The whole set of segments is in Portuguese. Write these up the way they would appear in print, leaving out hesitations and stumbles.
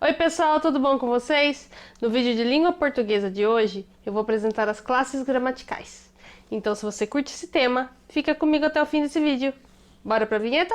Oi pessoal, tudo bom com vocês? No vídeo de língua portuguesa de hoje, eu vou apresentar as classes gramaticais. Então, se você curte esse tema, fica comigo até o fim desse vídeo. Bora pra vinheta?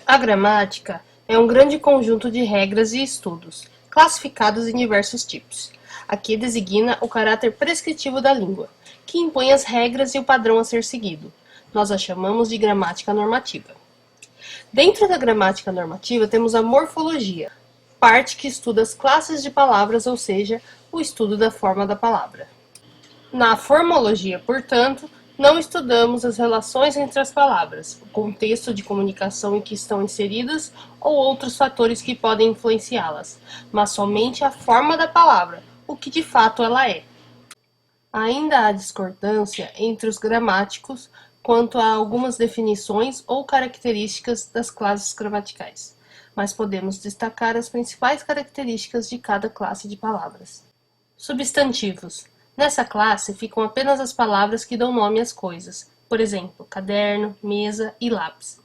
A gramática é um grande conjunto de regras e estudos, classificados em diversos tipos. Aqui designa o caráter prescritivo da língua, que impõe as regras e o padrão a ser seguido. Nós a chamamos de gramática normativa. Dentro da gramática normativa temos a morfologia, parte que estuda as classes de palavras, ou seja, o estudo da forma da palavra. Na formologia, portanto, não estudamos as relações entre as palavras, o contexto de comunicação em que estão inseridas ou outros fatores que podem influenciá-las, mas somente a forma da palavra, o que de fato ela é. Ainda há discordância entre os gramáticos quanto a algumas definições ou características das classes gramaticais, mas podemos destacar as principais características de cada classe de palavras. Substantivos. Nessa classe ficam apenas as palavras que dão nome às coisas, por exemplo, caderno, mesa e lápis.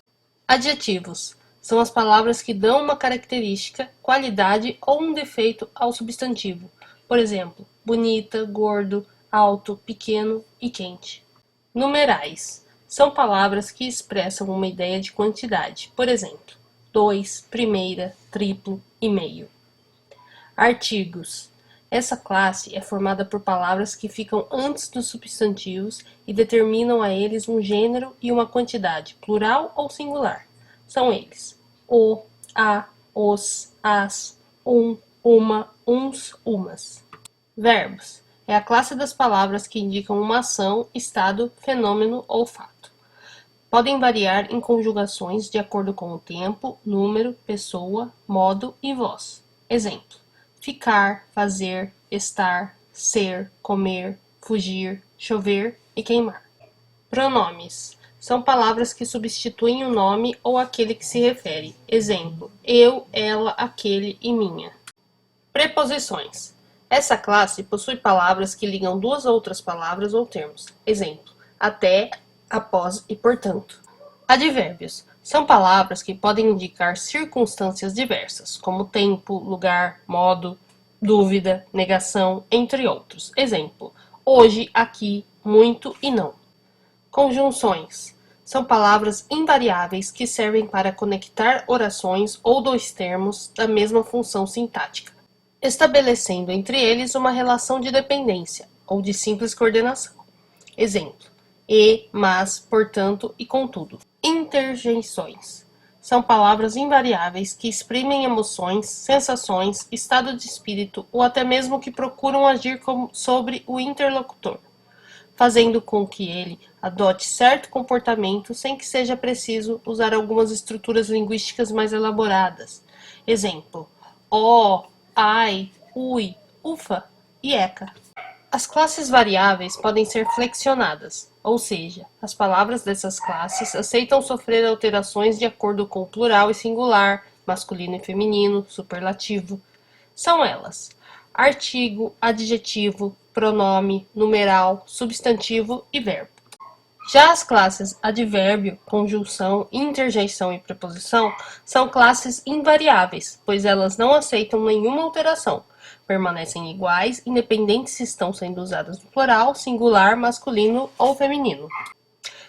Adjetivos. São as palavras que dão uma característica, qualidade ou um defeito ao substantivo, por exemplo, bonita, gordo, alto, pequeno e quente. Numerais. São palavras que expressam uma ideia de quantidade, por exemplo, dois, primeira, triplo e meio. Artigos. Essa classe é formada por palavras que ficam antes dos substantivos e determinam a eles um gênero e uma quantidade, plural ou singular. São eles: o, a, os, as, uma, uns, umas. Verbos. É a classe das palavras que indicam uma ação, estado, fenômeno ou fato. Podem variar em conjugações de acordo com o tempo, número, pessoa, modo e voz. Exemplo: ficar, fazer, estar, ser, comer, fugir, chover e queimar. Pronomes. São palavras que substituem o nome ou aquele que se refere. Exemplo: eu, ela, aquele e minha. Preposições. Essa classe possui palavras que ligam duas outras palavras ou termos. Exemplo: até, após e portanto. Advérbios. São palavras que podem indicar circunstâncias diversas, como tempo, lugar, modo, dúvida, negação, entre outros. Exemplo: hoje, aqui, muito e não. Conjunções. São palavras invariáveis que servem para conectar orações ou dois termos da mesma função sintática, estabelecendo entre eles uma relação de dependência ou de simples coordenação. Exemplo: e, mas, portanto e contudo. Interjeições. São palavras invariáveis que exprimem emoções, sensações, estado de espírito ou até mesmo que procuram agir sobre o interlocutor, fazendo com que ele adote certo comportamento sem que seja preciso usar algumas estruturas linguísticas mais elaboradas. Exemplo: ó, ai, ui, ufa e eca. As classes variáveis podem ser flexionadas, ou seja, as palavras dessas classes aceitam sofrer alterações de acordo com o plural e singular, masculino e feminino, superlativo. São elas: artigo, adjetivo, pronome, numeral, substantivo e verbo. Já as classes advérbio, conjunção, interjeição e preposição são classes invariáveis, pois elas não aceitam nenhuma alteração, permanecem iguais, independente se estão sendo usadas no plural, singular, masculino ou feminino.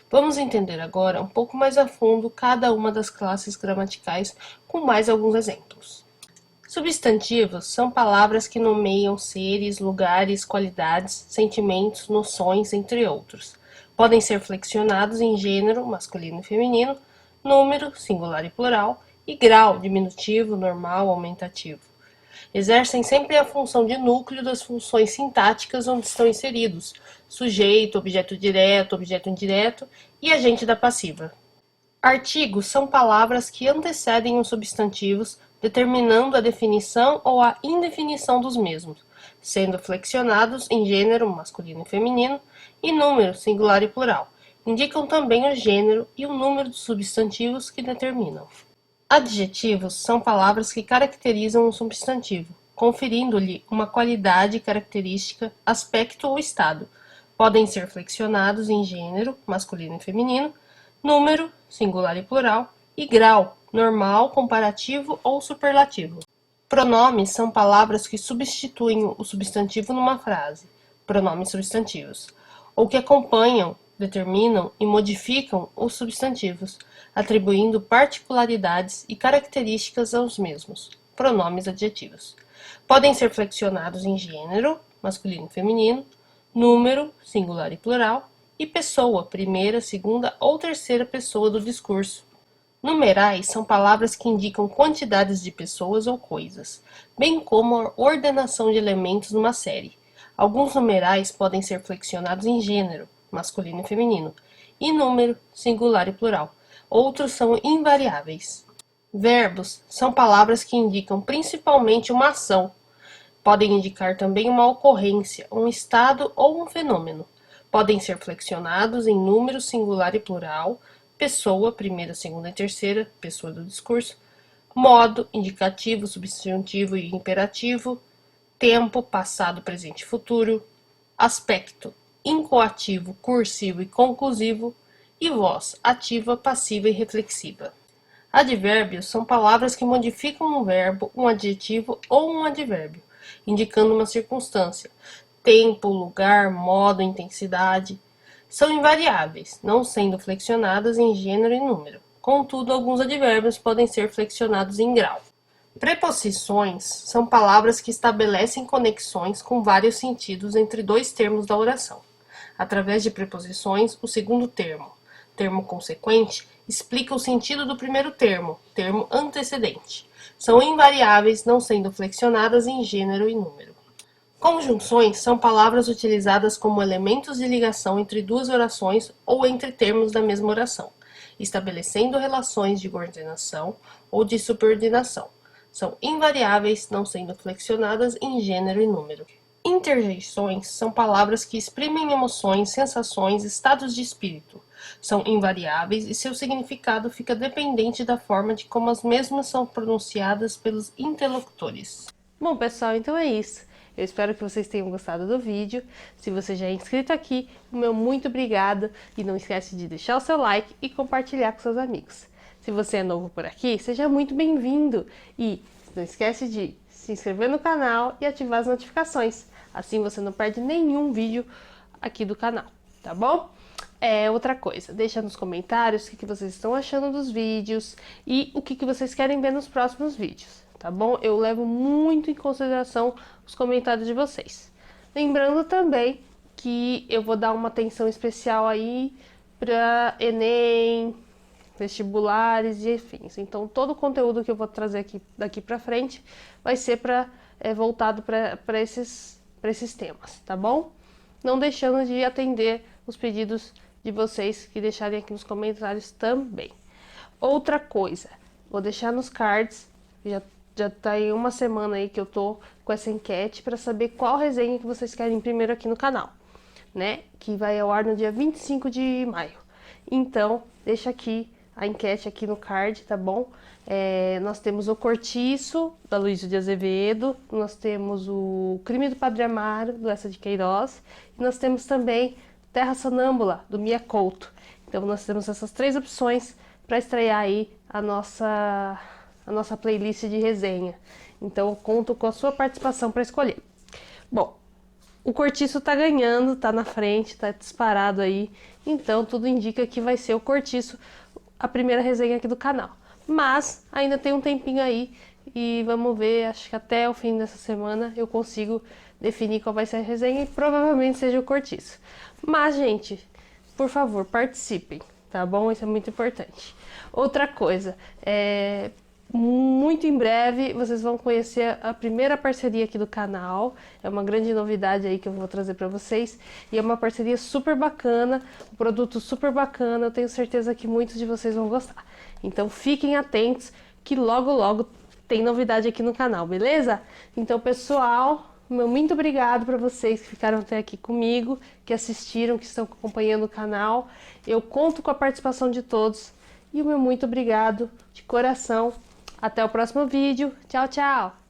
Vamos entender agora um pouco mais a fundo cada uma das classes gramaticais com mais alguns exemplos. Substantivos são palavras que nomeiam seres, lugares, qualidades, sentimentos, noções, entre outros. Podem ser flexionados em gênero, masculino e feminino, número, singular e plural, e grau, diminutivo, normal, aumentativo. Exercem sempre a função de núcleo das funções sintáticas onde estão inseridos: sujeito, objeto direto, objeto indireto e agente da passiva. Artigos são palavras que antecedem os substantivos, determinando a definição ou a indefinição dos mesmos, sendo flexionados em gênero, masculino e feminino, e número, singular e plural. Indicam também o gênero e o número dos substantivos que determinam. Adjetivos são palavras que caracterizam um substantivo. conferindo-lhe uma qualidade, característica, aspecto ou estado. Podem ser flexionados em gênero, masculino e feminino, número, singular e plural, e grau, normal, comparativo ou superlativo. Pronomes são palavras que substituem o substantivo numa frase, pronomes substantivos, ou que acompanham, determinam e modificam os substantivos, atribuindo particularidades e características aos mesmos, pronomes adjetivos. Podem ser flexionados em gênero, masculino e feminino, número, singular e plural, e pessoa, primeira, segunda ou terceira pessoa do discurso. Numerais são palavras que indicam quantidades de pessoas ou coisas, bem como a ordenação de elementos numa série. Alguns numerais podem ser flexionados em gênero, masculino e feminino, e número, singular e plural. Outros são invariáveis. Verbos são palavras que indicam principalmente uma ação. Podem indicar também uma ocorrência, um estado ou um fenômeno. Podem ser flexionados em número, singular e plural, pessoa, primeira, segunda e terceira, pessoa do discurso, modo, indicativo, substantivo e imperativo, tempo, passado, presente e futuro, aspecto, incoativo, cursivo e conclusivo, e voz, ativa, passiva e reflexiva. Advérbios são palavras que modificam um verbo, um adjetivo ou um advérbio, indicando uma circunstância, tempo, lugar, modo, intensidade. São invariáveis, não sendo flexionadas em gênero e número. Contudo, alguns advérbios podem ser flexionados em grau. Preposições são palavras que estabelecem conexões com vários sentidos entre dois termos da oração. Através de preposições, o segundo termo, termo consequente, explica o sentido do primeiro termo, termo antecedente. São invariáveis, não sendo flexionadas em gênero e número. Conjunções são palavras utilizadas como elementos de ligação entre duas orações ou entre termos da mesma oração, estabelecendo relações de coordenação ou de superordinação. São invariáveis, não sendo flexionadas em gênero e número. Interjeições são palavras que exprimem emoções, sensações, estados de espírito. São invariáveis e seu significado fica dependente da forma de como as mesmas são pronunciadas pelos interlocutores. Bom, pessoal, então é isso. Eu espero que vocês tenham gostado do vídeo. Se você já é inscrito aqui, o meu muito obrigado. E não esquece de deixar o seu like e compartilhar com seus amigos. Se você é novo por aqui, seja muito bem-vindo. E não esquece de se inscrever no canal e ativar as notificações. Assim você não perde nenhum vídeo aqui do canal, tá bom? Outra coisa, deixa nos comentários o que vocês estão achando dos vídeos e o que vocês querem ver nos próximos vídeos, tá bom? Eu levo muito em consideração os comentários de vocês. Lembrando também que eu vou dar uma atenção especial aí para Enem, vestibulares e afins. Então, todo o conteúdo que eu vou trazer aqui daqui para frente vai ser voltado para esses temas, tá bom? Não deixando de atender os pedidos de vocês que deixarem aqui nos comentários também. Outra coisa, vou deixar nos cards, já tá aí uma semana aí que eu tô com essa enquete para saber qual resenha que vocês querem primeiro aqui no canal, né? Que vai ao ar no dia 25 de maio. Então, deixa aqui a enquete aqui no card, tá bom? Nós temos o Cortiço, da Luísa de Azevedo, nós temos o Crime do Padre Amaro, do Essa de Queiroz, e nós temos também Terra Sonâmbula, do Mia Couto. Então nós temos essas três opções para estrear aí a nossa playlist de resenha. Então eu conto com a sua participação para escolher. Bom, o Cortiço tá ganhando, tá na frente, tá disparado aí, então tudo indica que vai ser o Cortiço a primeira resenha aqui do canal. Mas ainda tem um tempinho aí e vamos ver, acho que até o fim dessa semana eu consigo definir qual vai ser a resenha e provavelmente seja o Cortiço. Mas, gente, por favor, participem, tá bom? Isso é muito importante. Outra coisa, muito em breve vocês vão conhecer a primeira parceria aqui do canal. É uma grande novidade aí que eu vou trazer para vocês. E é uma parceria super bacana, um produto super bacana. Eu tenho certeza que muitos de vocês vão gostar. Então fiquem atentos que logo logo tem novidade aqui no canal, beleza? Então, pessoal, meu muito obrigado para vocês que ficaram até aqui comigo, que assistiram, que estão acompanhando o canal. Eu conto com a participação de todos. E o meu muito obrigado de coração. Até o próximo vídeo. Tchau, tchau!